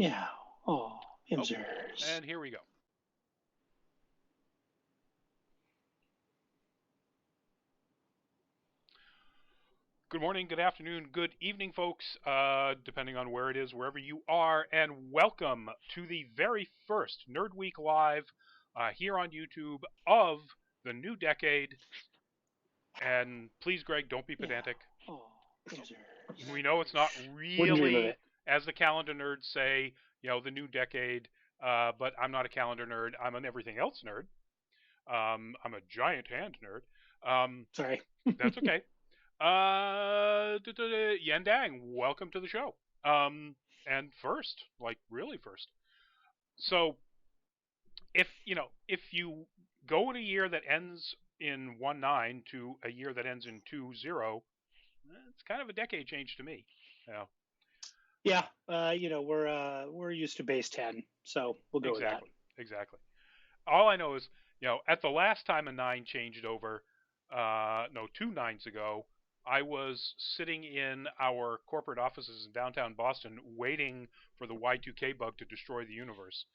Yeah. Oh, Imsers. And here we go. Good morning, good afternoon, good evening, folks, depending on where it is, wherever you are, and welcome to the very first Nerd Week Live here on YouTube of the new decade. And please, Greg, don't be Yeah. pedantic. Oh, Imsers. We know it's not Wouldn't dream of really, it. as the calendar nerds say, the new decade, but I'm not a calendar nerd. I'm an everything else nerd. I'm a giant hand nerd. Sorry. That's okay. Yandang, welcome to the show. And first, like really first. So if you go in a year that ends in 1-9 to a year that ends in 2-0, it's kind of a decade change to me. Yeah, Yeah. We're used to base 10, so we'll go with that. exactly. All I know is, at the last time a 9 changed over, no, 2 9s ago, I was sitting in our corporate offices in downtown Boston waiting for the Y2K bug to destroy the universe.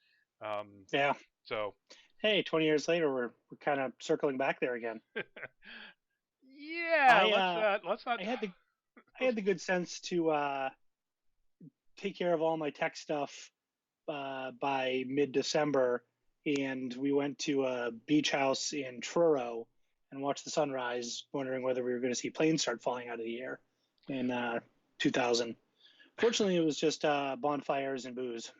Um, Yeah. so, Hey, 20 years later, we're kind of circling back there again. yeah, I let's not. I had the good sense to take care of all my tech stuff by mid-December, and we went to a beach house in Truro and watched the sunrise, wondering whether we were going to see planes start falling out of the air in 2000. Fortunately, it was just bonfires and booze.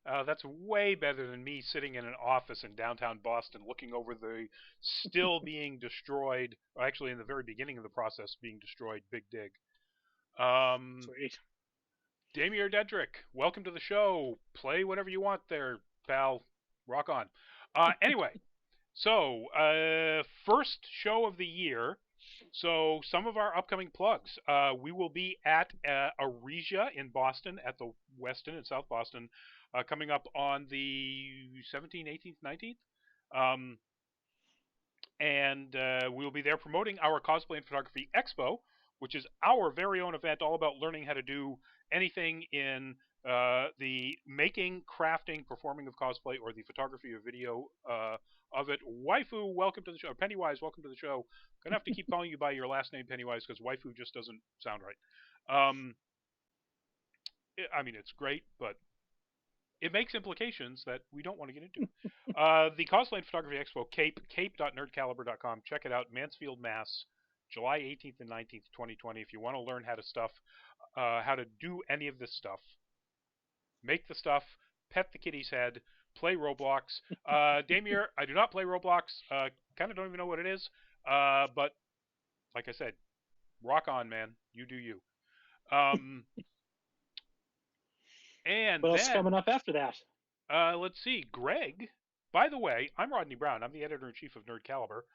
That's way better than me sitting in an office in downtown Boston looking over the still being destroyed, actually in the very beginning of the process being destroyed, Big Dig. Um, Sweet. Damier Dedrick, welcome to the show. Play whatever you want there, pal. Rock on. Anyway, so first show of the year. So some of our upcoming plugs. We will be at Aresia in Boston at the Westin in South Boston, coming up on the 17th, 18th, 19th. Um, and we will be there promoting our Cosplay and Photography Expo, which is our very own event all about learning how to do anything in the making, crafting, performing of cosplay, or the photography or video of it. Waifu, welcome to the show. Pennywise, welcome to the show. Gonna have to keep calling you by your last name, Pennywise, because waifu just doesn't sound right. I mean, it's great, but it makes implications that we don't want to get into. The Cosplay and Photography Expo, cape.nerdcaliber.com. Check it out, Mansfield, Mass, July 18th and 19th, 2020. If you want to learn how to do any of this stuff, make the stuff, pet the kitty's head, play Roblox. Damier, I do not play Roblox. Kind of don't even know what it is. But like I said, rock on, man. You do you. Um, and What else is then coming up after that? let's see, Greg. By the way, I'm Rodney Brown. I'm the editor in chief of Nerd Caliber,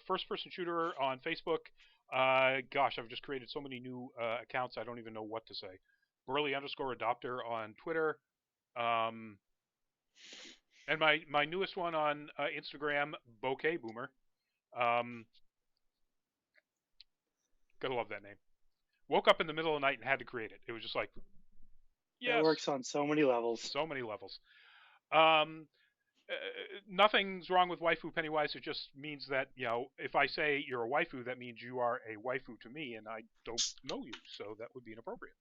first person shooter on Facebook. Gosh, I've just created so many new accounts. I don't even know what to say. Burley_adopter on Twitter. Um, and my newest one on Instagram, Bouquet Boomer. Um, gotta love that name. Woke up in the middle of the night and had to create it. It was just like, That yes, works on so many levels. so many levels. Um, Nothing's wrong with waifu Pennywise. It just means that if I say you're a waifu, that means you are a waifu to me, and I don't know you, so that would be inappropriate.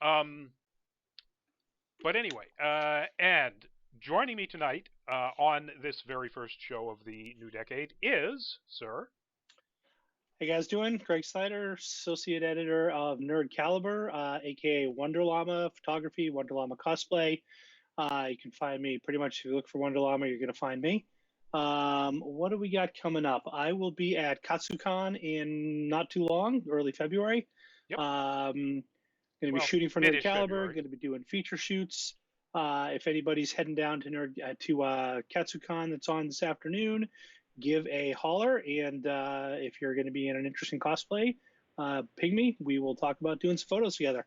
Um, but anyway, and joining me tonight on this very first show of the new decade is Sir. Hey guys, doing? Greg Snyder, associate editor of Nerd Caliber, aka Wonder Llama Photography, Wonder Llama Cosplay. You can find me pretty much if you look for Wonder Llama, you're going to find me. What do we got coming up? I will be at KatsuCon in not too long, early February. Yep. Going to be shooting for Nerd Caliber. Going to be doing feature shoots. If anybody's heading down to KatsuCon that's on this afternoon, give a holler. And if you're going to be in an interesting cosplay, ping me. We will talk about doing some photos together.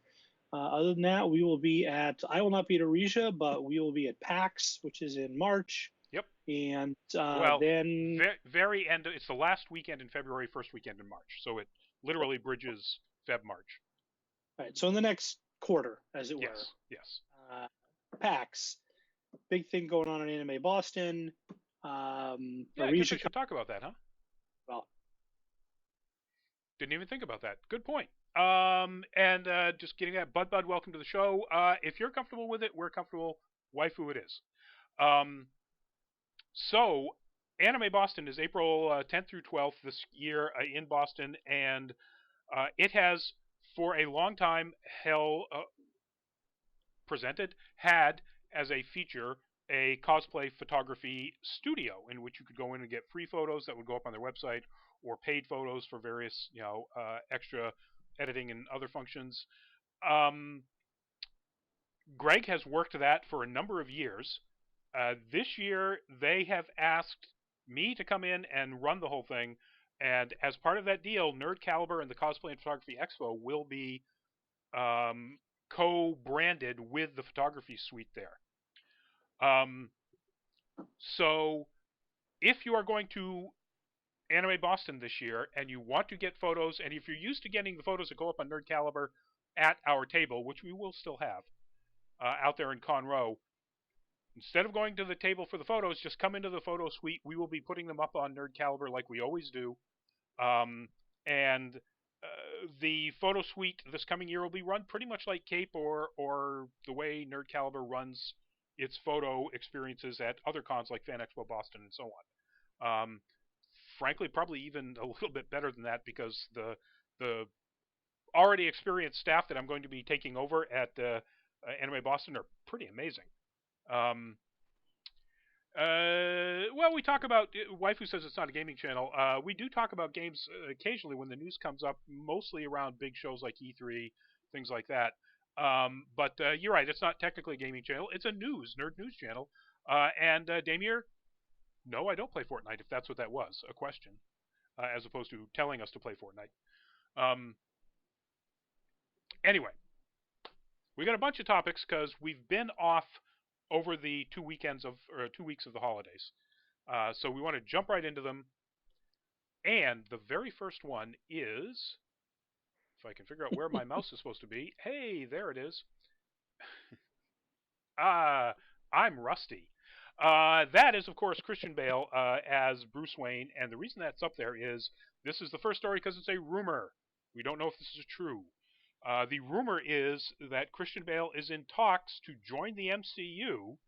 Other than that, I will not be at Aresia, but we will be at PAX, which is in March. Yep. And then very end. It's the last weekend in February, first weekend in March. So it literally bridges Feb March. Right. So in the next quarter, as it were. Yes. PAX, big thing going on in Anime Boston. Yeah, I guess I should talk about that, huh? Well, didn't even think about that. Good point. And just getting that, Bud, welcome to the show. If you're comfortable with it, we're comfortable. Waifu it is. So, Anime Boston is April 10th through 12th this year in Boston, and it has, for a long time, had as a feature a cosplay photography studio in which you could go in and get free photos that would go up on their website, or paid photos for various, extra editing and other functions. Greg has worked that for a number of years. This year, they have asked me to come in and run the whole thing, and as part of that deal, Nerd Caliber and the Cosplay and Photography Expo will be co-branded with the photography suite there. So, if you are going to Anime Boston this year and you want to get photos, and if you're used to getting the photos that go up on Nerd Caliber at our table, which we will still have out there in Conroe, instead of going to the table for the photos, just come into the photo suite. We will be putting them up on Nerd Caliber like we always do. And the photo suite this coming year will be run pretty much like Cape or the way Nerd Caliber runs its photo experiences at other cons like Fan Expo Boston and so on. Frankly, probably even a little bit better than that, because the already experienced staff that I'm going to be taking over at Anime Boston are pretty amazing. Well, we talk about, Waifu says it's not a gaming channel. We do talk about games occasionally when the news comes up, mostly around big shows like E3, things like that. But you're right, it's not technically a gaming channel. It's a nerd news channel. And Damir, no, I don't play Fortnite, if that's what that was, a question, as opposed to telling us to play Fortnite. Anyway, we got a bunch of topics because we've been off over the 2 weeks of the holidays. So we want to jump right into them. And the very first one is, if I can figure out where my mouse is supposed to be. Hey, there it is. I'm rusty. That is, of course, Christian Bale as Bruce Wayne. And the reason that's up there is this is the first story because it's a rumor. We don't know if this is true. The rumor is that Christian Bale is in talks to join the MCU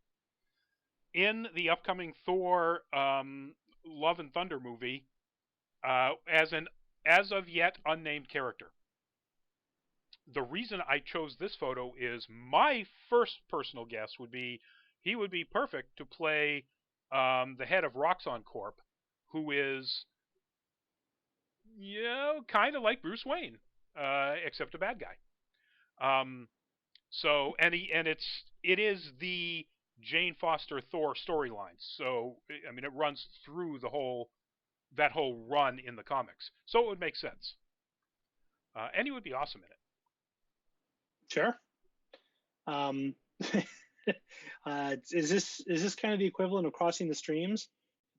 in the upcoming Thor Love and Thunder movie as of yet unnamed character. The reason I chose this photo is my first personal guess would be he would be perfect to play the head of Roxxon Corp, who is, kind of like Bruce Wayne, except a bad guy. So it is the Jane Foster Thor storyline. So I mean, it runs through that whole run in the comics. So it would make sense. And he would be awesome in it. Sure. Is this kind of the equivalent of crossing the streams?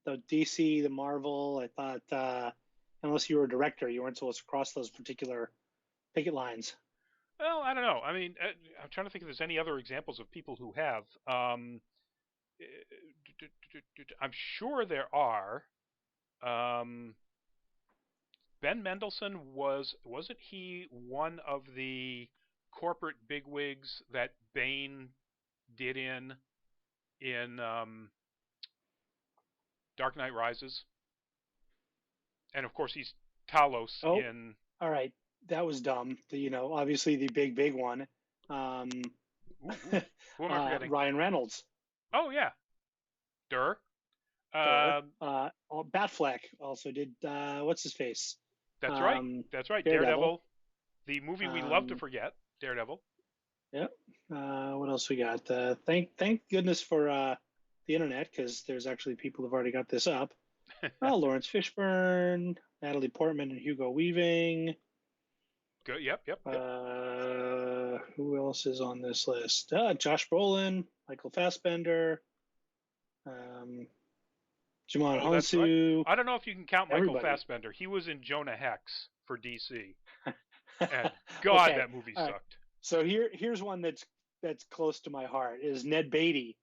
The DC, the Marvel. I thought unless you were a director, you weren't supposed to cross those particular picket lines. Well, I don't know. I mean, I'm trying to think if there's any other examples of people who have. I'm sure there are. Ben Mendelsohn wasn't he one of the corporate bigwigs that Bane did in Dark Knight Rises? And of course he's Talos in. All right, that was dumb. Obviously the big one. Who am I forgetting? Ryan Reynolds. Oh yeah, Durr. Batfleck also did. What's his face? That's right. That's right. Daredevil. The movie we love to forget. Daredevil. Yep. What else we got? Thank goodness for the internet, because there's actually people who've already got this up. Lawrence Fishburne, Natalie Portman, and Hugo Weaving. Good. Yep. Who else is on this list? Josh Brolin, Michael Fassbender, Jimon Honsu. Right. I don't know if you can count Michael Fassbender. He was in Jonah Hex for DC. And God, that movie sucked. So here's one that's that's close to my heart is Ned Beatty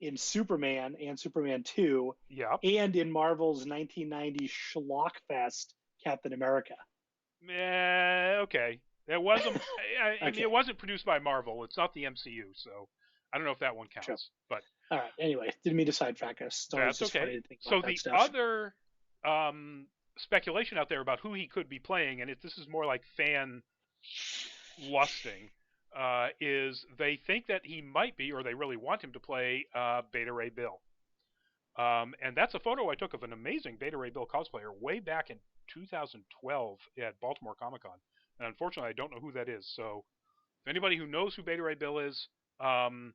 in Superman and Superman 2, Yep. and in Marvel's 1990 schlockfest Captain America. Okay. It wasn't. I mean, Okay. it wasn't produced by Marvel. It's not the MCU, so I don't know if that one counts. Sure. But All right. Anyway, didn't mean to sidetrack us. It's always that's just okay. funny to think So about that the stuff. other speculation out there about who he could be playing, and this is more like fan lusting, is they think that he might be, or they really want him to play Beta Ray Bill. And that's a photo I took of an amazing Beta Ray Bill cosplayer way back in 2012 at Baltimore Comic Con. And unfortunately, I don't know who that is. So if anybody who knows who Beta Ray Bill is, the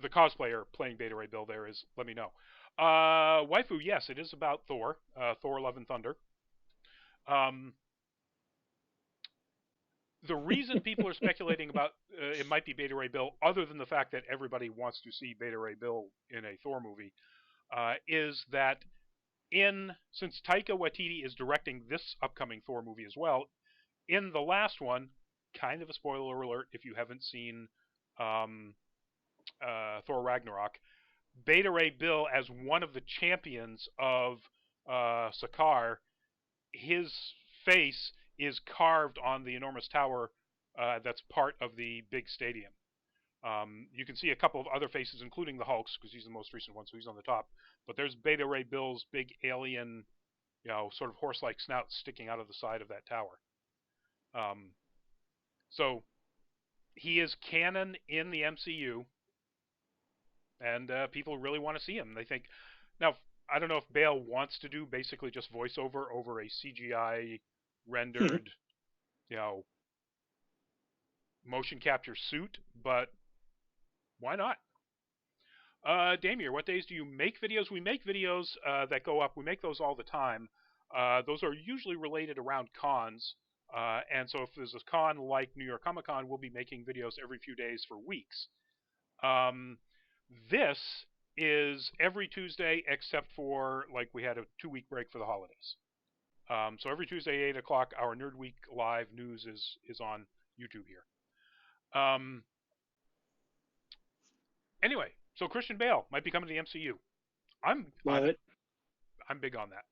cosplayer playing Beta Ray Bill there is, let me know. Waifu, yes, it is about Thor, Thor Love and Thunder. The reason people are speculating about it might be Beta Ray Bill, other than the fact that everybody wants to see Beta Ray Bill in a Thor movie, is that since Taika Waititi is directing this upcoming Thor movie as well, in the last one, kind of a spoiler alert if you haven't seen Thor Ragnarok, Beta Ray Bill, as one of the champions of Sakaar, his face is carved on the enormous tower that's part of the big stadium. You can see a couple of other faces, including the Hulk's, because he's the most recent one, so he's on the top. But there's Beta Ray Bill's big alien, sort of horse-like snout sticking out of the side of that tower. So he is canon in the MCU, and people really want to see him. They think, now I don't know if Bale wants to do basically just voiceover over a CGI rendered, motion capture suit, but why not? Damier, what days do you make videos? We make videos that go up. We make those all the time. Those are usually related around cons. And so if there's a con like New York Comic Con, we'll be making videos every few days for weeks. This is every Tuesday except for, like, we had a 2-week break for the holidays. So every Tuesday, 8 o'clock, our Nerd Week live news is on YouTube here. Anyway, so Christian Bale might be coming to the MCU. I'm big on that.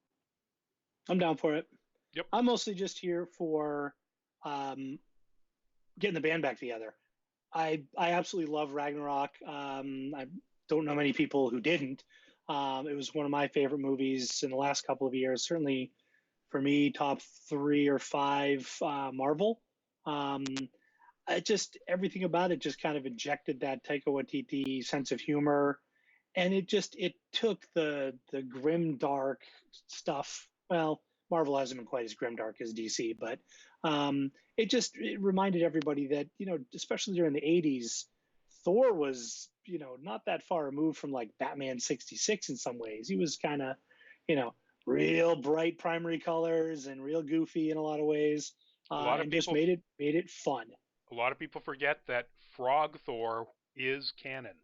I'm down for it. Yep. I'm mostly just here for getting the band back together. I absolutely love Ragnarok. I don't know many people who didn't. It was one of my favorite movies in the last couple of years. Certainly, for me, top 3 or 5 Marvel. Everything about it just kind of injected that Taika Waititi sense of humor, and it took the grim dark stuff. Well, Marvel hasn't been quite as grim dark as DC, but it reminded everybody that, especially during the 80s, Thor was, not that far removed from like Batman 66 in some ways. He was kind of, real bright primary colors and real goofy in a lot of ways, and just made it fun. A lot of people forget that Frog Thor is canon.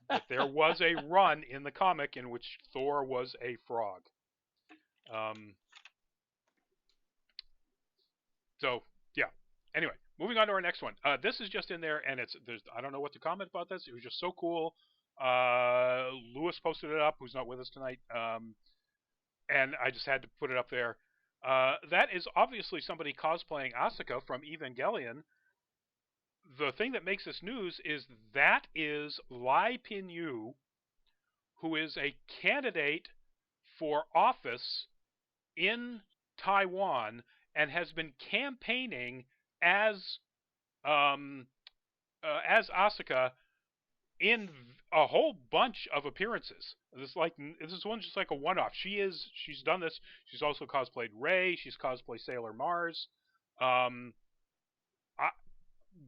that there was a run in the comic in which Thor was a frog. So yeah. Anyway, moving on to our next one. This is just in there, and I don't know what to comment about this. It was just so cool. Lewis posted it up, who's not with us tonight, and I just had to put it up there. That is obviously somebody cosplaying Asuka from Evangelion. The thing that makes this news is Lai Pin-yu, who is a candidate for office in Taiwan and has been campaigning as Asuka in a whole bunch of appearances. This one's just like a one-off. She's done this. She's also cosplayed Rey. She's cosplayed Sailor Mars.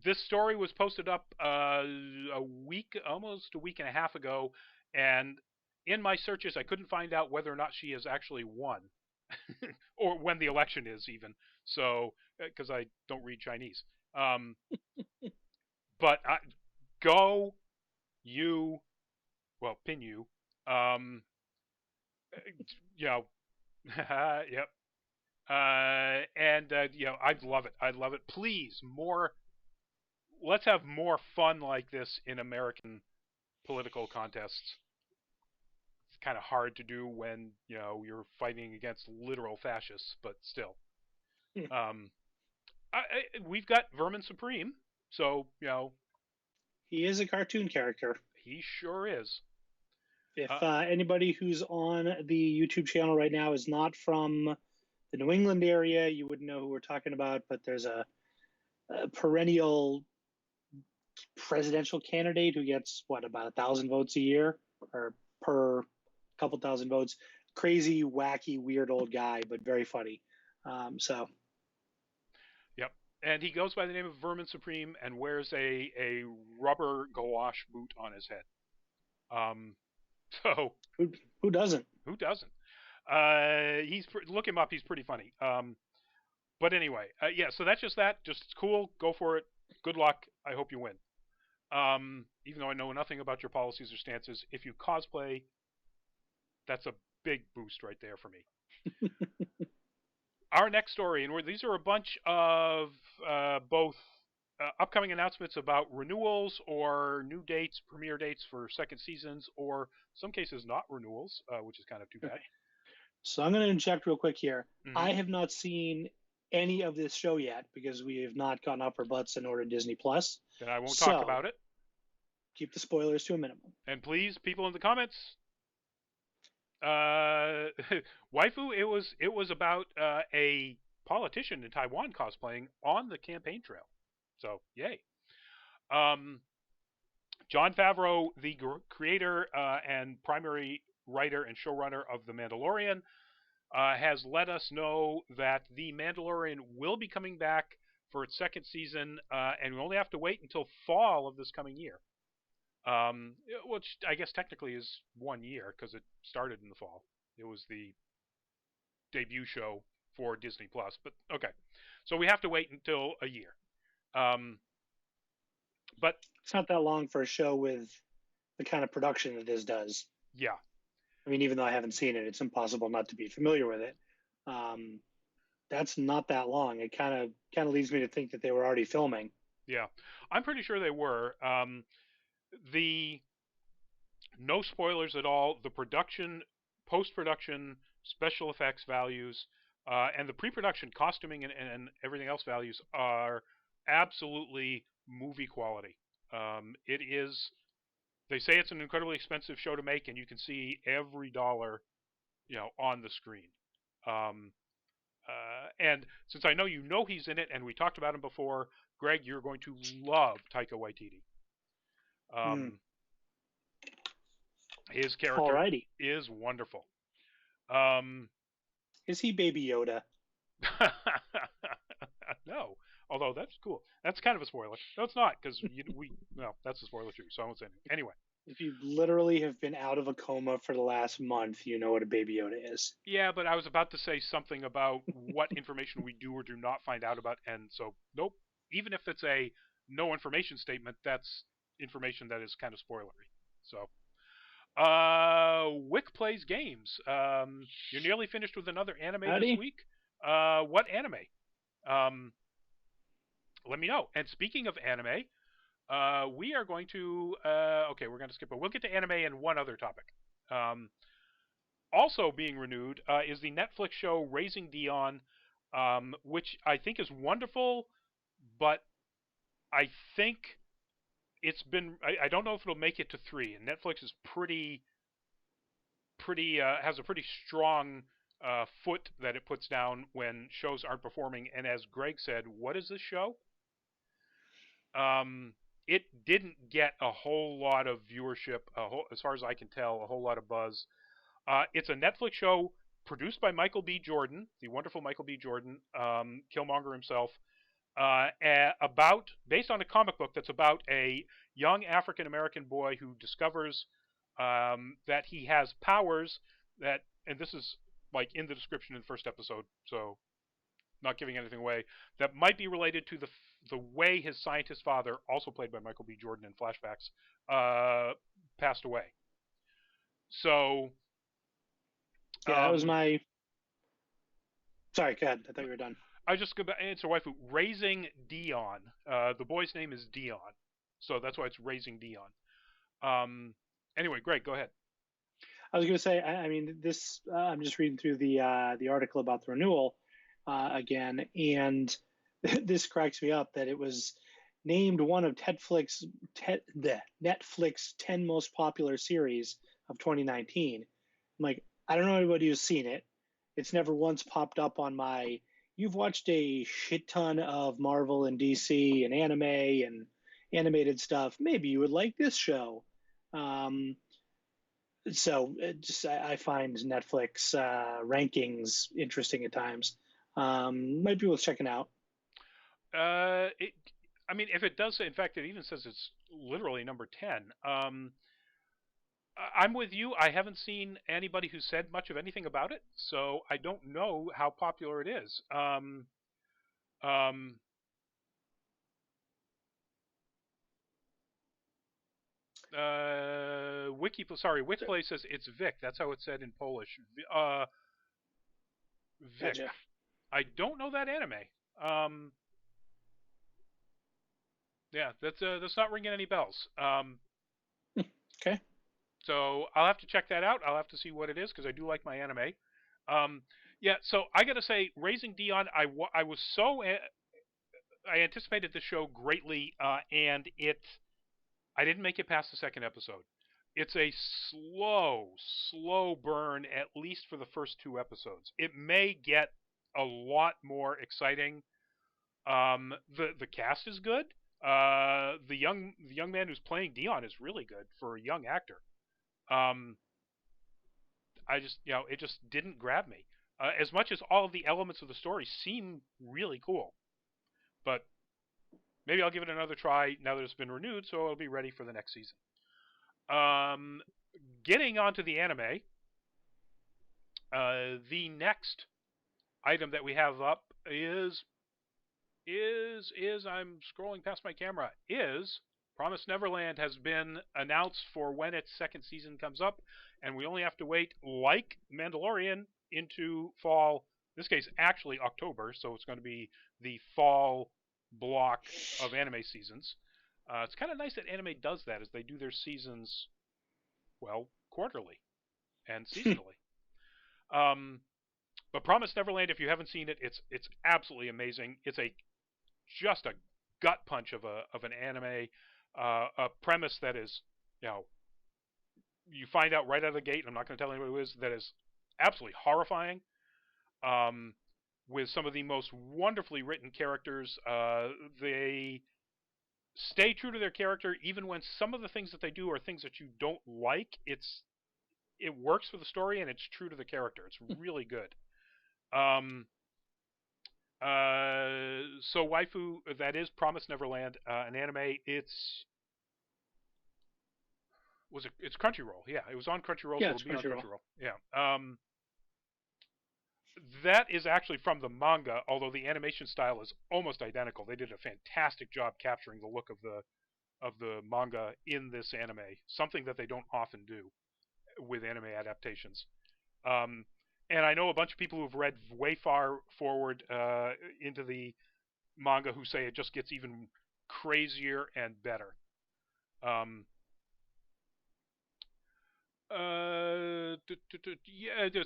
This story was posted up almost a week and a half ago, and in my searches, I couldn't find out whether or not she has actually won, or when the election is even. So, because I don't read Chinese. But Pin you. Yep. I love it. I love it. Please, more let's have more fun like this in American political contests. It's kind of hard to do when you're fighting against literal fascists, but still. Um, we've got Vermin Supreme, so He is a cartoon character. he sure is. If anybody who's on the YouTube channel right now is not from the New England area, you wouldn't know who we're talking about, but there's a perennial presidential candidate who gets about 1,000 votes a year, or per couple thousand votes. Crazy, wacky, weird old guy, but very funny. Yep, and he goes by the name of Vermin Supreme and wears a rubber gouache boot on his head. So who doesn't? Who doesn't? Look him up. He's pretty funny. But anyway, yeah. So that's just that. Just cool. Go for it. Good luck. I hope you win. Even though I know nothing about your policies or stances, if you cosplay, that's a big boost right there for me. Our next story, and these are a bunch of both upcoming announcements about renewals or new dates, premiere dates for second seasons, or in some cases not renewals, which is kind of too bad. Okay. So I'm going to inject real quick here. Mm-hmm. I have not seen any of this show yet because we have not gone up our butts in order Disney Plus. Then I won't talk about it. Keep the spoilers to a minimum. And please, people in the comments, waifu, it was about a politician in Taiwan cosplaying on the campaign trail. So yay. Jon Favreau, the creator and primary writer and showrunner of The Mandalorian, has let us know that The Mandalorian will be coming back for its second season, and we only have to wait until fall of this coming year. Which I guess technically is 1 year because it started in the fall. It was the debut show for Disney Plus, but okay. So we have to wait until a year. But it's not that long for a show with the kind of production that this does. Yeah. I mean, even though I haven't seen it, it's impossible not to be familiar with it. That's not that long. It kind of leads me to think that they were already filming. Yeah, I'm pretty sure they were. No spoilers at all. The production, post-production, special effects values, and the pre-production costuming and everything else values are absolutely movie quality. It is. They say it's an incredibly expensive show to make, and you can see every dollar, on the screen. And since I know he's in it, and we talked about him before, Greg, you're going to love Taika Waititi. His character is wonderful. Is he Baby Yoda? No, although that's cool. That's kind of a spoiler. No, it's not, because that's a spoiler too, so I won't say anything. Anyway. If you literally have been out of a coma for the last month, you know what a Baby Yoda is. Yeah, but I was about to say something about what information we do or do not find out about, and so, nope. Even if it's a no information statement, that's information that is kind of spoilery. So, Wick Plays Games. You're nearly finished with another anime this week. What anime? Let me know. And speaking of anime, we are going to we're going to skip it. We'll get to anime and one other topic. Also being renewed is the Netflix show Raising Dion, which I think is wonderful, but I think it's been. I don't know if it'll make it to 3. And Netflix is pretty has a pretty strong foot that it puts down when shows aren't performing. And as Greg said, what is this show? It didn't get a whole lot of viewership, as far as I can tell, a whole lot of buzz. It's a Netflix show produced by Michael B. Jordan, the wonderful Michael B. Jordan, Killmonger himself, based on a comic book that's about a young African-American boy who discovers that he has powers and this is like in the description in the first episode, so not giving anything away, that might be related to the way his scientist father, also played by Michael B. Jordan in flashbacks, passed away. So, yeah, that was my. Sorry, go ahead. I thought you were done. I just go back and answer waifu. Raising Dion. The boy's name is Dion, so that's why it's Raising Dion. Anyway, Greg, go ahead. I was going to say, I mean, this. I'm just reading through the article about the renewal again, and this cracks me up that it was named one of the Netflix 10 most popular series of 2019. I'm like, I don't know anybody who's seen it. It's never once popped up on my. You've watched a shit ton of Marvel and DC and anime and animated stuff. Maybe you would like this show. Um, so I find Netflix rankings interesting at times. Might be worth checking out. It, I mean, if it does, in fact, it even says it's literally number 10. I'm with you. I haven't seen anybody who said much of anything about it, so I don't know how popular it is. Um, Wixplay says it's Vic. That's how it's said in Polish. Vic. Gotcha. I don't know that anime. Yeah, that's not ringing any bells. Okay. So I'll have to check that out. I'll have to see what it is because I do like my anime. Yeah, so I got to say, Raising Dion, I was so I anticipated the show greatly, and I didn't make it past the second episode. It's a slow burn, at least for the first two episodes. It may get a lot more exciting. The cast is good. The young man who's playing Dion is really good for a young actor. I just it just didn't grab me. As much as all of the elements of the story seem really cool, but maybe I'll give it another try now that it's been renewed, so I'll be ready for the next season. Getting onto the anime, the next item that we have up is I'm scrolling past my camera is Promised Neverland has been announced for when its second season comes up, and we only have to wait, like Mandalorian, into fall. In this case, actually October, so it's going to be the fall block of anime seasons. It's kind of nice that anime does that, as they do their seasons, well, quarterly and seasonally. But Promised Neverland, if you haven't seen it, it's absolutely amazing. It's just a gut punch of an anime, a premise that is, you find out right out of the gate. I'm not going to tell anybody who is. That is absolutely horrifying. With some of the most wonderfully written characters, they stay true to their character even when some of the things that they do are things that you don't like. It works for the story and it's true to the character. It's really good. So waifu, that is Promised Neverland, an anime. It's Crunchyroll. Yeah, it was on Crunchyroll, Yeah, so it's it'll be on Crunchyroll. Crunchyroll. Yeah. That is actually from the manga, although the animation style is almost identical. They did a fantastic job capturing the look of the manga in this anime, something that they don't often do with anime adaptations. And I know a bunch of people who've read way far forward into the manga who say it just gets even crazier and better. Yeah,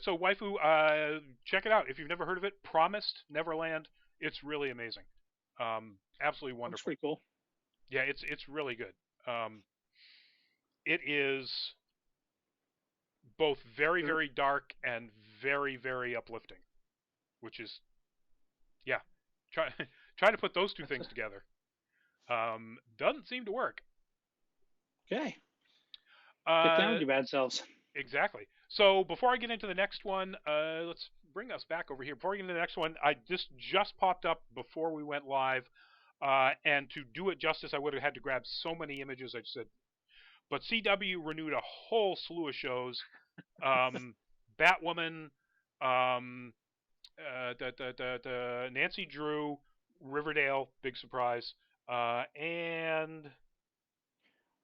so waifu, check it out if you've never heard of it. Promised Neverland. It's really amazing. Absolutely wonderful. Looks pretty cool. Yeah, it's really good. It is both very dark and very uplifting, which is trying to put those two things together doesn't seem to work. Okay. Get down with your bad selves. Exactly. So before I get into the next one, let's bring us back over here. Before I get into the next one, this just popped up before we went live, and to do it justice, I would have had to grab so many images. I just said, but CW renewed a whole slew of shows. Batwoman, Nancy Drew, Riverdale, big surprise, and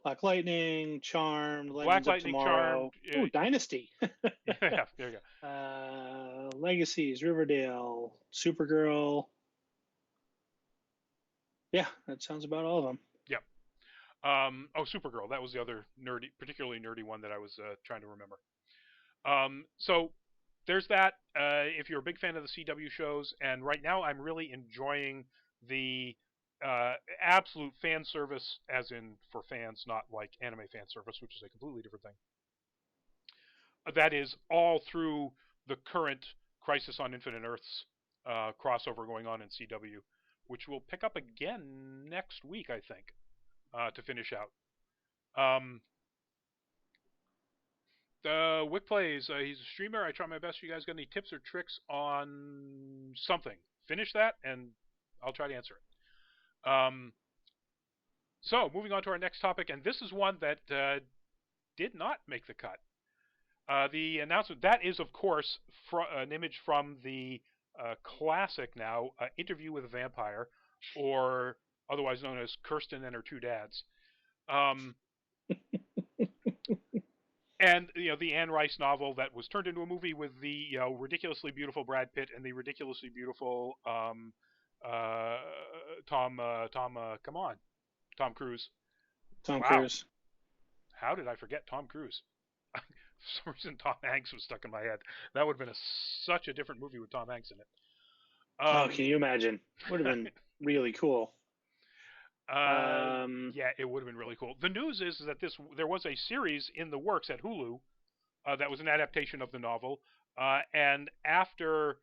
Black Lightning, Charmed, Black Legends of Lightning, Tomorrow. Charmed. Ooh, Dynasty. Yeah, there you go. Legacies, Riverdale, Supergirl. Yeah, that sounds about all of them. Yep. Supergirl. That was the other particularly nerdy one that I was trying to remember. So there's that. If you're a big fan of the CW shows, and right now I'm really enjoying the absolute fan service, as in for fans, not like anime fan service, which is a completely different thing. That is all through the current Crisis on Infinite Earths crossover going on in CW, which we'll pick up again next week, I think, to finish out. Wick Plays, he's a streamer. I try my best. You guys got any tips or tricks on something? Finish that, and I'll try to answer it. So, moving on to our next topic, and this is one that did not make the cut. The announcement, that is, of course, an image from the classic now, Interview with a Vampire, or otherwise known as Kirsten and Her Two Dads. And the Anne Rice novel that was turned into a movie with the ridiculously beautiful Brad Pitt and the ridiculously beautiful Tom Cruise. Tom Wow. Cruise. How did I forget Tom Cruise? For some reason, Tom Hanks was stuck in my head. That would have been such a different movie with Tom Hanks in it. Can you imagine? Would have been really cool. Yeah, it would have been really cool. The news is that there was a series in the works at Hulu that was an adaptation of the novel, and after,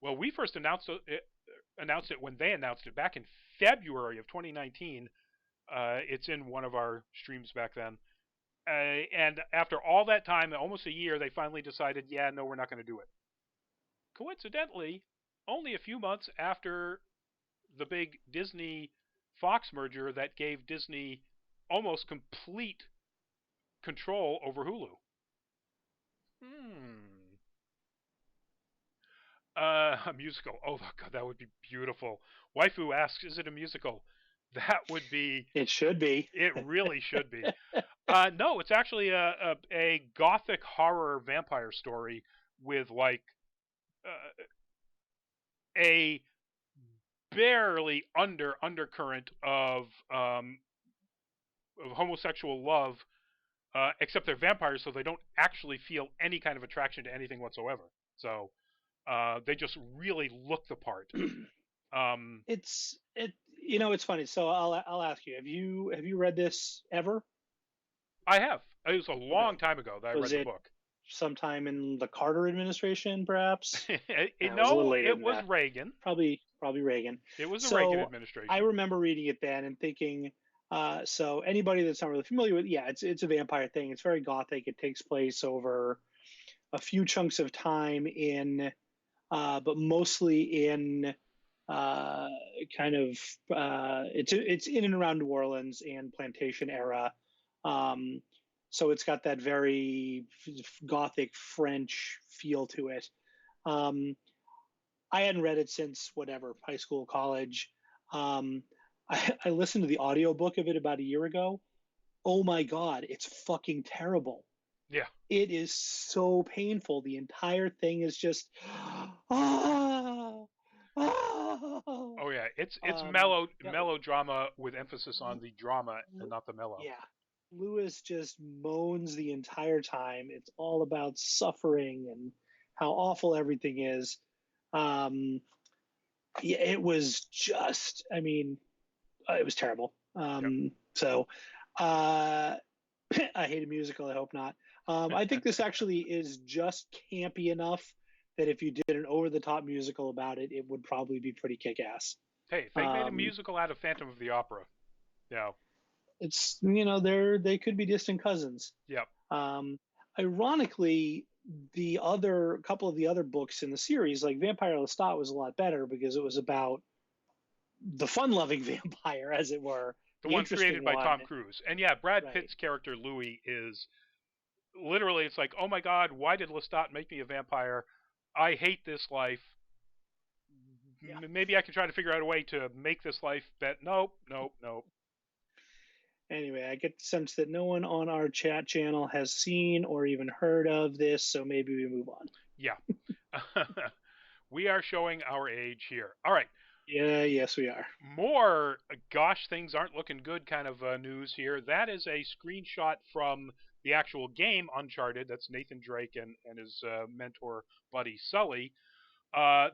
well, we first announced it when they announced it back in February of 2019. It's in one of our streams back then, and after all that time, almost a year, they finally decided, yeah, no, we're not going to do it. Coincidentally, only a few months after the big Disney Fox merger that gave Disney almost complete control over Hulu. A musical. Oh God, that would be beautiful. Waifu asks, "Is it a musical?" That would be. It should be. It really should be. No, it's actually a gothic horror vampire story with like a barely undercurrent of homosexual love, except they're vampires, so they don't actually feel any kind of attraction to anything whatsoever. So they just really look the part. It's funny. So I'll ask you: Have you read this ever? I have. It was a long time ago that I read the book. Sometime in the Carter administration, perhaps. No, it was Reagan. Probably Reagan. It was the Reagan administration. I remember reading it then and thinking, so anybody that's not really familiar with, yeah, it's a vampire thing. It's very gothic. It takes place over a few chunks of time but mostly in kind of it's in and around New Orleans and plantation era. So it's got that very gothic French feel to it. I hadn't read it since whatever, high school, college. I listened to the audiobook of it about a year ago. Oh my God, it's fucking terrible. Yeah. It is so painful. The entire thing is just Oh yeah, it's melodrama with emphasis on the drama and not the mellow. Yeah. Lewis just moans the entire time. It's all about suffering and how awful everything is. Yeah, it was just, it was terrible. So I hate a musical. I hope not. I think this actually is just campy enough that if you did an over-the-top musical about it, it would probably be pretty kick-ass. Hey, if they made a musical out of Phantom of the Opera, yeah. It's, they could be distant cousins. Yep. Ironically, the couple of the other books in the series, like Vampire Lestat, was a lot better because it was about the fun-loving vampire, as it were. The one created by Tom Cruise. And yeah, Brad Pitt's character, Louis, is literally, it's like, oh my God, why did Lestat make me a vampire? I hate this life. Yeah. Maybe I can try to figure out a way to make this life better. Nope. Anyway, I get the sense that no one on our chat channel has seen or even heard of this, so maybe we move on. Yeah. We are showing our age here. All right. Yeah, yes, we are. More, gosh, things aren't looking good kind of news here. That is a screenshot from the actual game Uncharted. That's Nathan Drake and his mentor buddy Sully.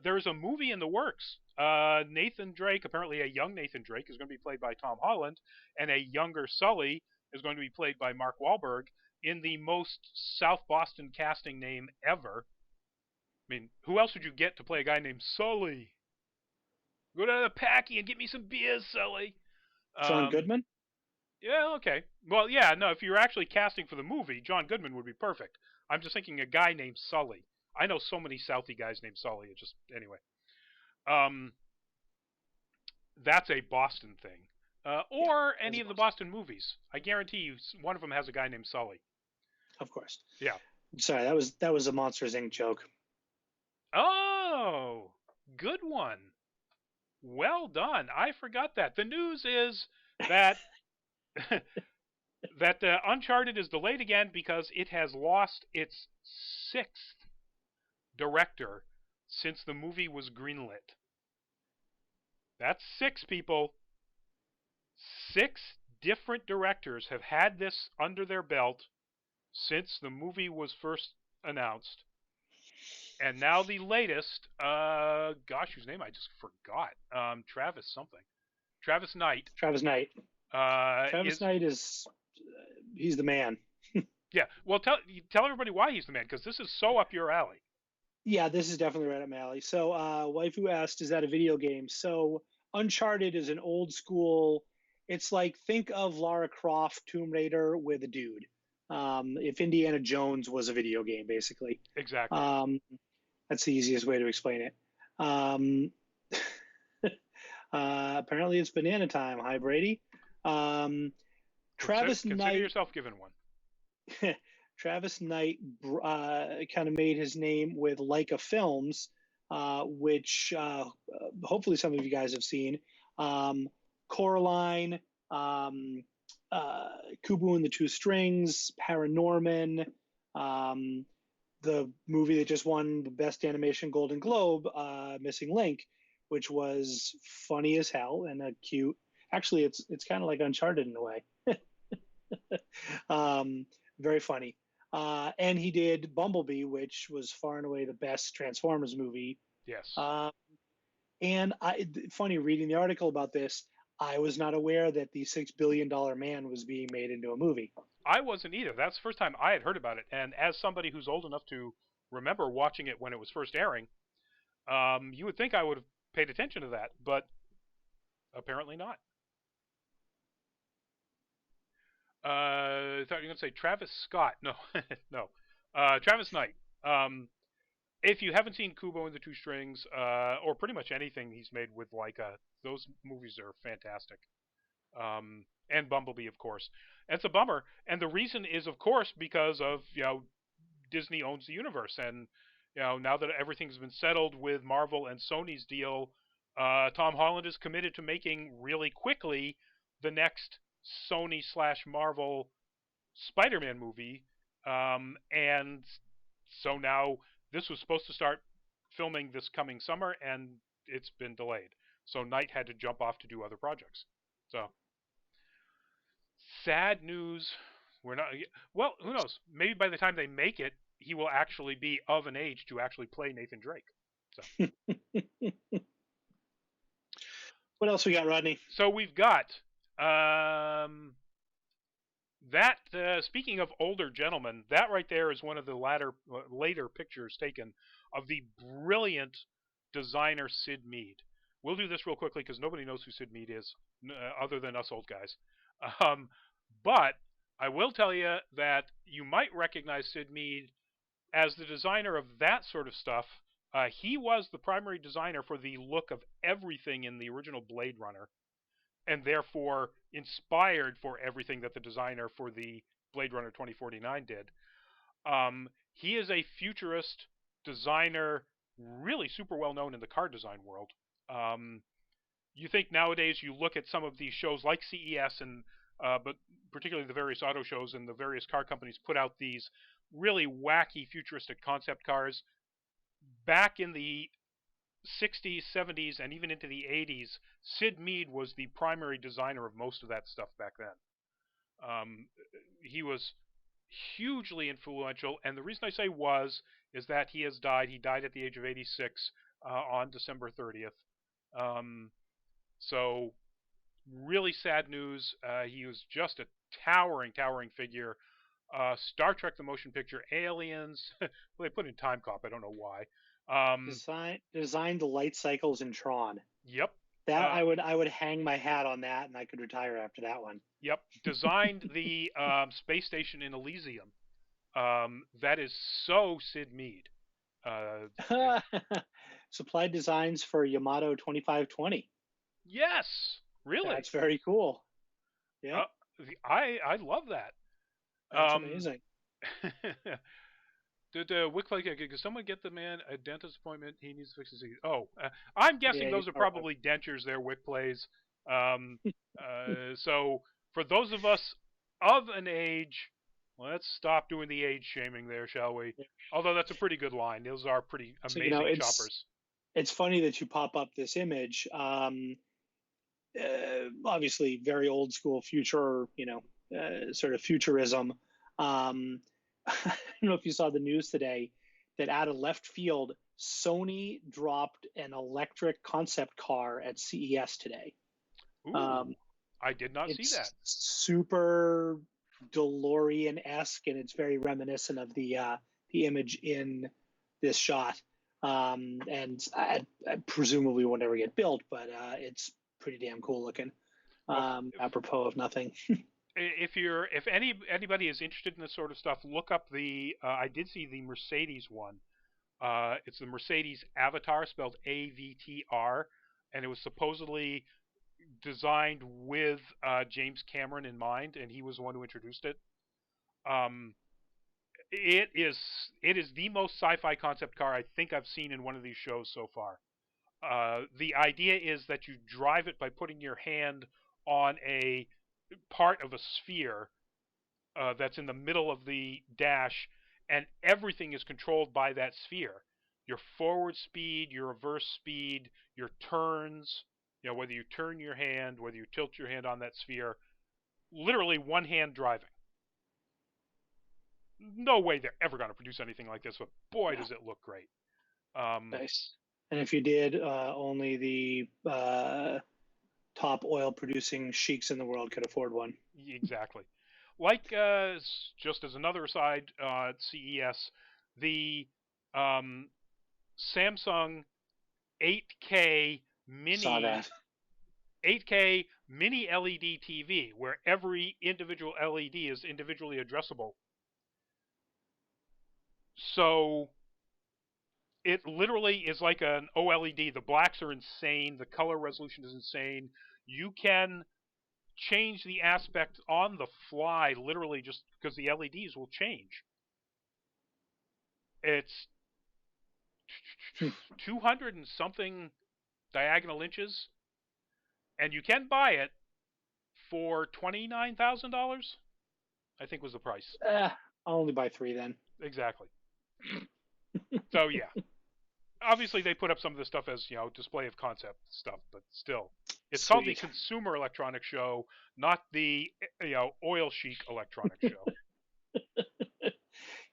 There's a movie in the works. Nathan Drake, apparently a young Nathan Drake, is going to be played by Tom Holland, and a younger Sully is going to be played by Mark Wahlberg in the most South Boston casting name ever. I mean, who else would you get to play a guy named Sully? Go down to the Packy and get me some beers, Sully. John Um, Goodman. yeah, okay. Well, yeah, no, if you're actually casting for the movie, John Goodman would be perfect. I'm just thinking a guy named Sully. I know so many Southie guys named Sully. It just anyway. Um, that's a Boston thing, Yeah, or as any of the Boston. Boston movies. I guarantee you, one of them has a guy named Sully. Of course. Yeah. Sorry, that was a Monsters Inc. joke. Oh, good one. Well done. I forgot that. The news is that that Uncharted is delayed again because it has lost its sixth director since the movie was greenlit. That's six people. Six different directors have had this under their belt since the movie was first announced. And now the latest, gosh, whose name I just forgot. Travis something. Travis Knight. Travis Knight. Travis Is Knight is he's the man. yeah. Well, tell everybody why he's the man, because this is so up your alley. Yeah, this is definitely right up my alley. So, waifu asked, "Is that a video game?" So, Uncharted is an old school. It's like think of Lara Croft, Tomb Raider with a dude. If Indiana Jones was a video game, basically. Exactly. Um, that's the easiest way to explain it. Um, apparently, it's banana time. Hi, Brady. Travis Consider Knight. yourself given one. Travis Knight kind of made his name with Leica Films, which hopefully some of you guys have seen. Coraline, um, Kubo and the Two Strings, Paranorman, the movie that just won the Best Animation Golden Globe, Missing Link, which was funny as hell and a cute. Actually, it's kind of like Uncharted in a way. Very funny. And he did Bumblebee, which was far and away the best Transformers movie. Yes. And funny reading the article about this, I was not aware that the $6 billion man was being made into a movie. I wasn't either. That's the first time I had heard about it. And as somebody who's old enough to remember watching it when it was first airing, you would think I would have paid attention to that, but apparently not. I thought you were going to say Travis Scott. No, no. Travis Knight. If you haven't seen Kubo and the Two Strings, or pretty much anything he's made with Leica, those movies are fantastic. And Bumblebee, of course. And it's a bummer, and the reason is, of course, because of Disney owns the universe, and now that everything's been settled with Marvel and Sony's deal, Tom Holland is committed to making really quickly the next Sony/Marvel Spider-Man movie, and so now this was supposed to start filming this coming summer, and it's been delayed. So Knight had to jump off to do other projects. So sad news. We're not. Well, who knows? Maybe by the time they make it, he will actually be of an age to actually play Nathan Drake. So. What else we got, Rodney? So we've got that. Speaking of older gentlemen, that right there is one of the later pictures taken of the brilliant designer Syd Mead. We'll do this real quickly because nobody knows who Syd Mead is, other than us old guys. But I will tell you that you might recognize Syd Mead as the designer of that sort of stuff. He was the primary designer for the look of everything in the original Blade Runner, and therefore inspired for everything that the designer for the Blade Runner 2049 did. He is a futurist designer, really super well known in the car design world. You think nowadays you look at some of these shows like CES and but particularly the various auto shows and the various car companies put out these really wacky futuristic concept cars. Back in the 60s, 70s, and even into the 80s, Syd Mead was the primary designer of most of that stuff back then. He was hugely influential, and the reason I say is that he has died. He died at the age of 86 on December 30th. So really sad news. He was just a towering figure. Star Trek: The Motion Picture, Aliens. Well, they put in Time Cop. I don't know why. Designed the light cycles in Tron. Yep. That I would hang my hat on that, and I could retire after that one. Yep. Designed the space station in Elysium. That is so Syd Mead. Supplied designs for Yamato 2520. Yes, really. That's very cool. Yeah, I love that. That's amazing. Did can someone get the man a dentist appointment? He needs to fix his teeth. Oh, I'm guessing those are probably dentures there, Wick plays. So for those of us of an age, let's stop doing the age shaming there, shall we? Yeah. Although that's a pretty good line. Those are pretty amazing choppers. It's funny that you pop up this image. Obviously, very old school future, sort of futurism. I don't know if you saw the news today that out of left field, Sony dropped an electric concept car at CES today. Ooh, I did not see that. Super DeLorean-esque, and it's very reminiscent of the image in this shot. And I presumably will never get built, but it's pretty damn cool looking. Apropos of nothing. If anybody is interested in this sort of stuff, look up the. I did see the Mercedes one. It's the Mercedes Avatar, spelled AVTR, and it was supposedly designed with James Cameron in mind, and he was the one who introduced it. It is the most sci-fi concept car I think I've seen in one of these shows so far. The idea is that you drive it by putting your hand on a part of a sphere that's in the middle of the dash, and everything is controlled by that sphere. Your forward speed, your reverse speed, your turns, whether you turn your hand, whether you tilt your hand on that sphere, literally one hand driving. No way they're ever going to produce anything like this, but boy, does it look great. Nice. And if you did, only the top oil-producing sheiks in the world could afford one. Exactly. Like, just as another aside, at CES, the Samsung 8K mini 8K mini LED TV, where every individual LED is individually addressable. So it literally is like an OLED. The blacks are insane. The color resolution is insane. You can change the aspect on the fly, literally, just because the LEDs will change. It's 200 and something diagonal inches, and you can buy it for $29,000. I think was the price. I'll only buy 3 then. Exactly. So yeah, obviously they put up some of this stuff as display of concept stuff, but still, it's called the Consumer Electronics Show, not the oil chic electronics show.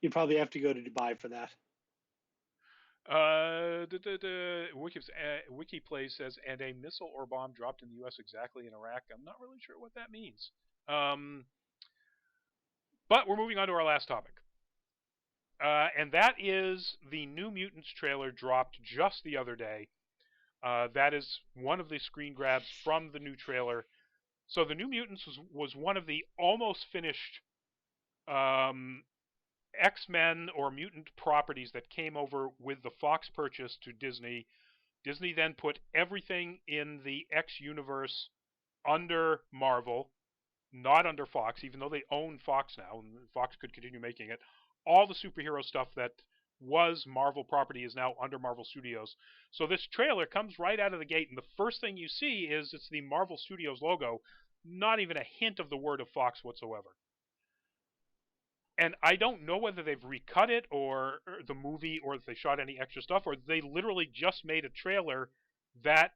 You probably have to go to Dubai for that. Wikiplay says, and a missile or bomb dropped in the U.S. exactly in Iraq. I'm not really sure what that means. But we're moving on to our last topic. And that is the New Mutants trailer dropped just the other day. That is one of the screen grabs from the new trailer. So the New Mutants was one of the almost finished X-Men or mutant properties that came over with the Fox purchase to Disney. Disney then put everything in the X universe under Marvel, not under Fox, even though they own Fox now, and Fox could continue making it. All the superhero stuff that was Marvel property is now under Marvel Studios. So this trailer comes right out of the gate, and the first thing you see is it's the Marvel Studios logo, not even a hint of the word of Fox whatsoever. And I don't know whether they've recut it or the movie, or if they shot any extra stuff, or they literally just made a trailer that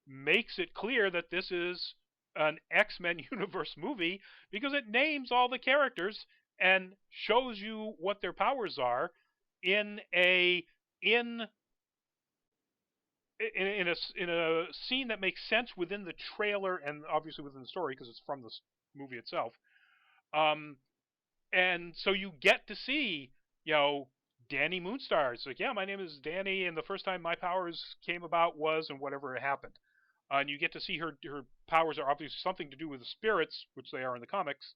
makes it clear that this is an X-Men universe movie, because it names all the characters and shows you what their powers are in a in in a scene that makes sense within the trailer and obviously within the story because it's from the movie itself. Um, and so you get to see, you know, Danny Moonstar. It's like, yeah, my name is Danny, and the first time my powers came about was, and whatever happened. And you get to see her powers are obviously something to do with the spirits, which they are in the comics.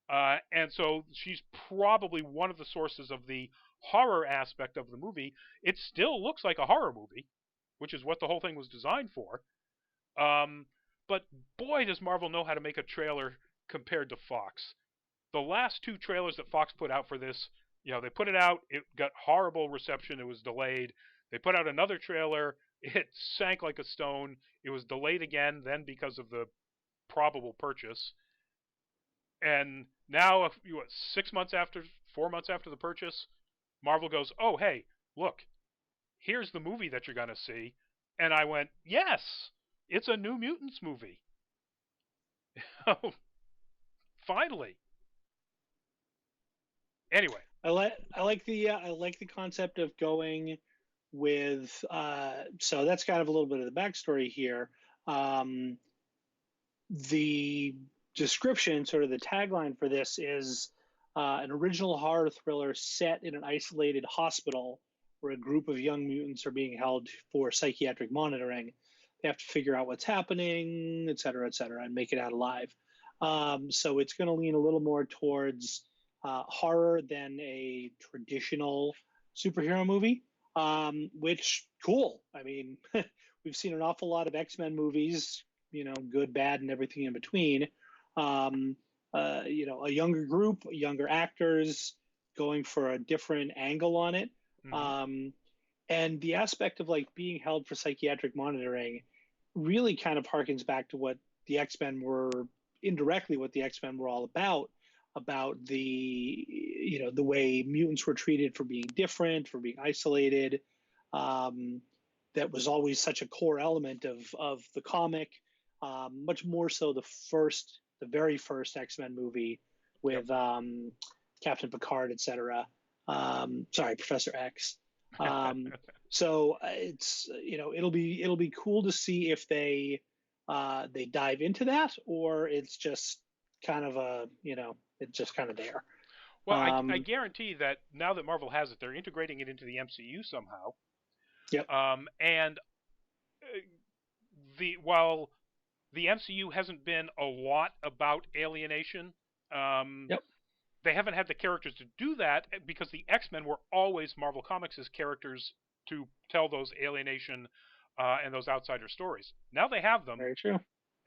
And so she's probably one of the sources of the horror aspect of the movie. It still looks like a horror movie, which is what the whole thing was designed for. Um, but boy, does Marvel know how to make a trailer compared to Fox. The last two trailers that Fox put out for this, you know, they put it out, it got horrible reception, it was delayed. They put out another trailer, it sank like a stone. It was delayed again, then because of the probable purchase. And now, 6 months after, 4 months after the purchase, Marvel goes, "Oh, hey, look, here's the movie that you're gonna see." And I went, "Yes, it's a New Mutants movie." Oh, finally. Anyway, I like the concept of going with so that's kind of a little bit of the backstory here. Um, the description, sort of the tagline for this, is an original horror thriller set in an isolated hospital where a group of young mutants are being held for psychiatric monitoring. They have to figure out what's happening, et cetera, and make it out alive. So it's going to lean a little more towards horror than a traditional superhero movie, which, cool. I mean, we've seen an awful lot of X-Men movies, you know, good, bad, and everything in between. You know, a younger group, younger actors going for a different angle on it. mm-hmm. And the aspect of like being held for psychiatric monitoring really kind of harkens back to what the X-Men were, indirectly what the X-Men were all about the, you know, the way mutants were treated for being different, for being isolated. That was always such a core element of the comic, much more so the very first X-Men movie with Captain Picard, etc. Sorry, Professor X. So it's, you know, it'll be cool to see if they dive into that, or it's just kind of a, you know, it's just kind of there. Well, I guarantee that now that Marvel has it, they're integrating it into the MCU somehow. Yep. And while the MCU hasn't been a lot about alienation, Yep. they haven't had the characters to do that because the X-Men were always Marvel Comics' characters to tell those alienation and those outsider stories. Now they have them. Very true.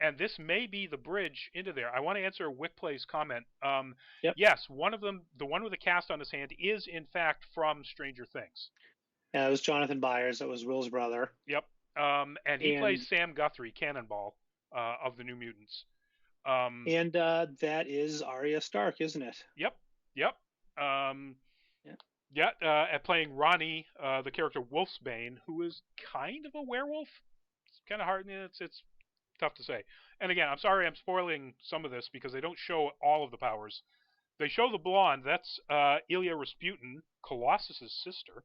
And this may be the bridge into there. I want to answer Wickplay's comment. Yep. Yes, one of them, the one with the cast on his hand, is in fact from Stranger Things. Yeah, it was Jonathan Byers. That was Will's brother. Yep. And he plays Sam Guthrie, Cannonball, of the New Mutants. And that is Arya Stark, isn't it? Yep. At playing Ronnie, the character Wolfsbane, who is kind of a werewolf. It's kind of hard. It's tough to say. And again, I'm sorry I'm spoiling some of this because they don't show all of the powers. They show the blonde. That's Ilya Rasputin, Colossus's sister.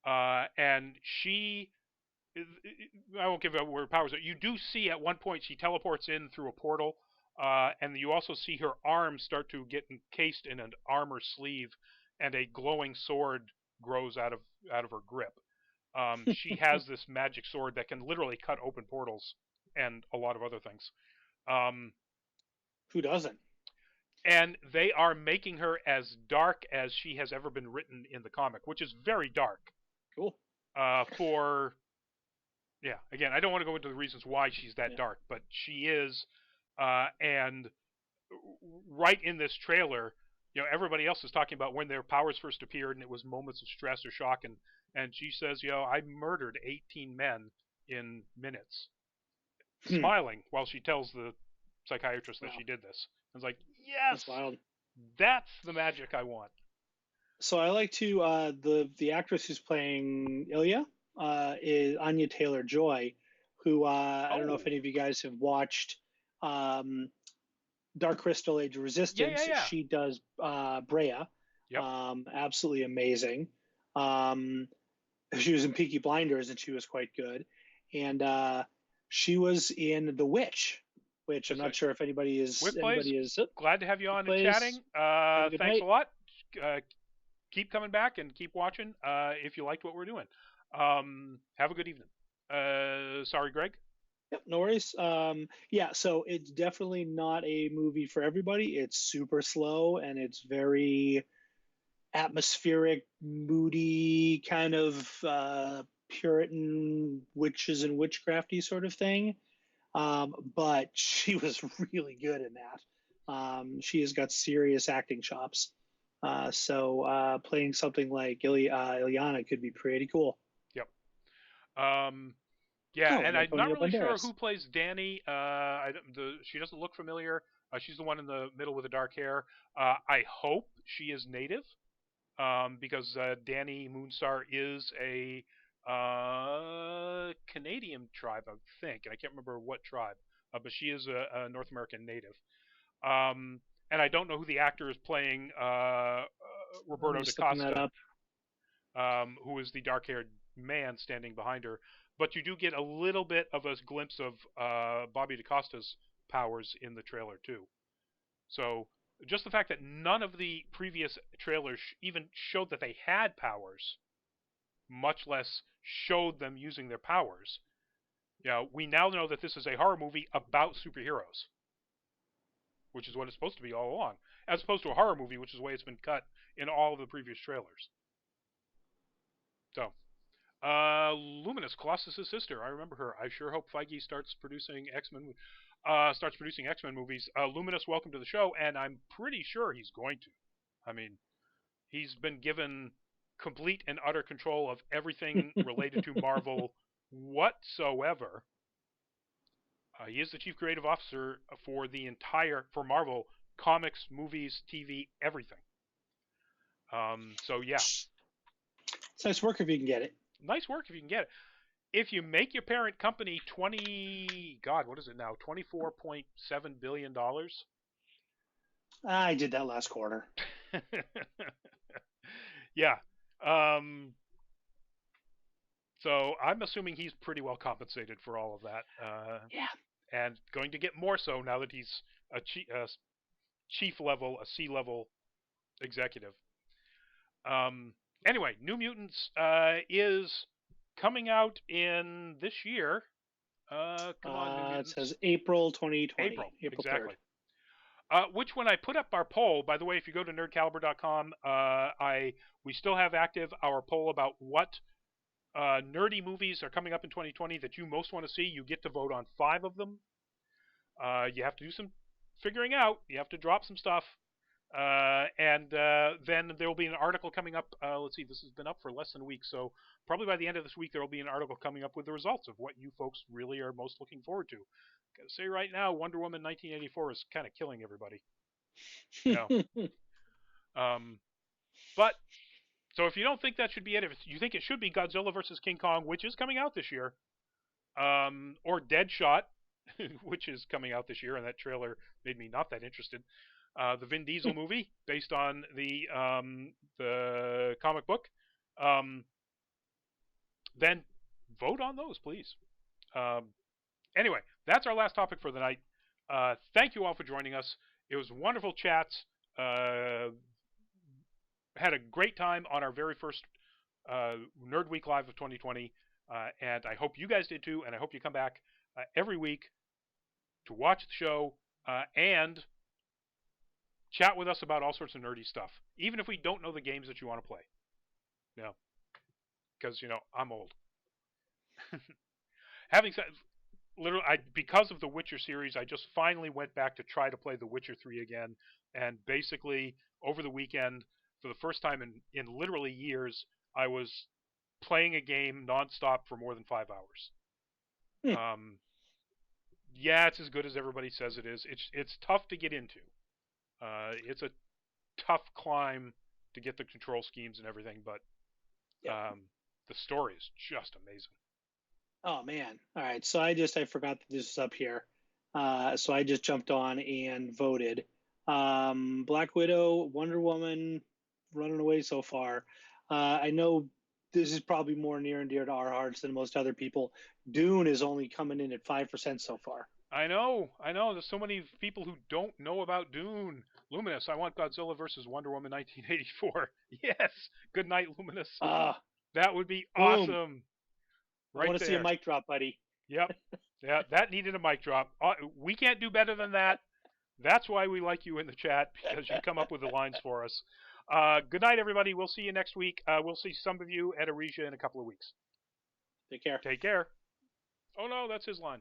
And she, I won't give out where her powers are. You do see at one point she teleports in through a portal, and you also see her arms start to get encased in an armor sleeve, and a glowing sword grows out of her grip. She has this magic sword that can literally cut open portals and a lot of other things. Who doesn't? And they are making her as dark as she has ever been written in the comic, which is very dark. Cool. Again, I don't want to go into the reasons why she's that dark, but she is. And right in this trailer, you know, everybody else is talking about when their powers first appeared, and it was moments of stress or shock, and she says, you know, I murdered 18 men in minutes, smiling while she tells the psychiatrist that she did this. I was like, yes, that's wild. That's the magic I want. So I like to the actress who's playing Ilya is Anya Taylor-Joy, who I don't know if Oh, any of you guys have watched um, Dark Crystal: Age of yeah, yeah, Resistance. yeah. She does Brea, Yep. absolutely amazing. Um, she was in Peaky Blinders and she was quite good, and she was in The Witch, which I'm That's not it. sure if Wick anybody is glad to have you on and plays. chatting. Have a good Thanks a night. lot. Uh, Keep coming back and keep watching if you liked what we're doing. Have a good evening. Sorry, Greg. Yep, no worries. Yeah, so it's definitely not a movie for everybody. It's super slow and it's very atmospheric, moody, kind of Puritan witches and witchcrafty sort of thing. But she was really good in that. She has got serious acting chops. So playing something like Ilyana could be pretty cool. Yep. Um, yeah, Oh, and and I'm not Antonio really sure Banderas. who plays Danny. She doesn't look familiar. She's the one in the middle with the dark hair. I hope she is native, because Danny Moonstar is a Canadian tribe, I think, and I can't remember what tribe, but she is a North American native. And I don't know who the actor is playing I'm Roberto da just looking that Costa, up. who is the dark-haired man standing behind her. But you do get a little bit of a glimpse of Bobby DaCosta's powers in the trailer too. So just the fact that none of the previous trailers even showed that they had powers, much less showed them using their powers. We now know that this is a horror movie about superheroes, which is what it's supposed to be all along, as opposed to a horror movie, which is the way it's been cut in all of the previous trailers. So, Luminous, Colossus' sister. I remember her. I sure hope Feige starts producing X Men movies. Luminous, welcome to the show, and I'm pretty sure he's going to. I mean, he's been given complete and utter control of everything related to Marvel whatsoever. He is the chief creative officer for Marvel comics, movies, TV, everything. So yeah, It's nice work if you can get it. nice work if you can get it. If you make your parent company what is it now, $24.7 billion. I did that last quarter. Yeah. Um, so I'm assuming he's pretty well compensated for all of that, Yeah. and going to get more so now that he's a chief level, a C level executive. Um, anyway, New Mutants is coming out in this year. Come on, New It says Mutants. April 2020, April, April 3rd. exactly. Which, when I put up our poll, by the way, if you go to nerdcaliber.com, we still have active our poll about what nerdy movies are coming up in 2020 that you most want to see. You get to vote on 5 of them. You have to do some figuring out. You have to drop some stuff. And then there will be an article coming up. Let's see, this has been up for less than a week, so probably by the end of this week there will be an article coming up with the results of what you folks really are most looking forward to. Gotta say right now, Wonder Woman 1984 is kind of killing everybody. You know, um, but so if you don't think that should be it, if you think it should be Godzilla versus King Kong, which is coming out this year, or Deadshot, which is coming out this year, and that trailer made me not that interested. The Vin Diesel movie based on the comic book. Um, then vote on those, please. Um, anyway, that's our last topic for the night. Thank you all for joining us. It was wonderful chats. Had a great time on our very first Nerd Week Live of 2020, and I hope you guys did too. And I hope you come back every week to watch the show and chat with us about all sorts of nerdy stuff, even if we don't know the games that you want to play. You know, because I'm old. Having said, literally, because of the Witcher series, I just finally went back to try to play The Witcher 3 again, and basically over the weekend, for the first time in literally years, I was playing a game nonstop for more than 5 hours. Um, yeah, it's as good as everybody says it is. It's tough to get into. It's a tough climb to get the control schemes and everything, but the story is just amazing. Oh man! All right, so I forgot that this was up here, so I just jumped on and voted. Black Widow, Wonder Woman, running away so far. I know this is probably more near and dear to our hearts than most other people. Dune is only coming in at 5% so far. I know. There's so many people who don't know about Dune. Luminous, I want Godzilla versus Wonder Woman 1984. Yes. Good night, Luminous. That would be awesome. Right I want to see a mic drop, buddy. Yep. Yeah, that needed a mic drop. We can't do better than that. That's why we like you in the chat, because you come up with the lines for us. Good night, everybody. We'll see you next week. We'll see some of you at Aresia in a couple of weeks. Take care. Take care. Oh, no, that's his line.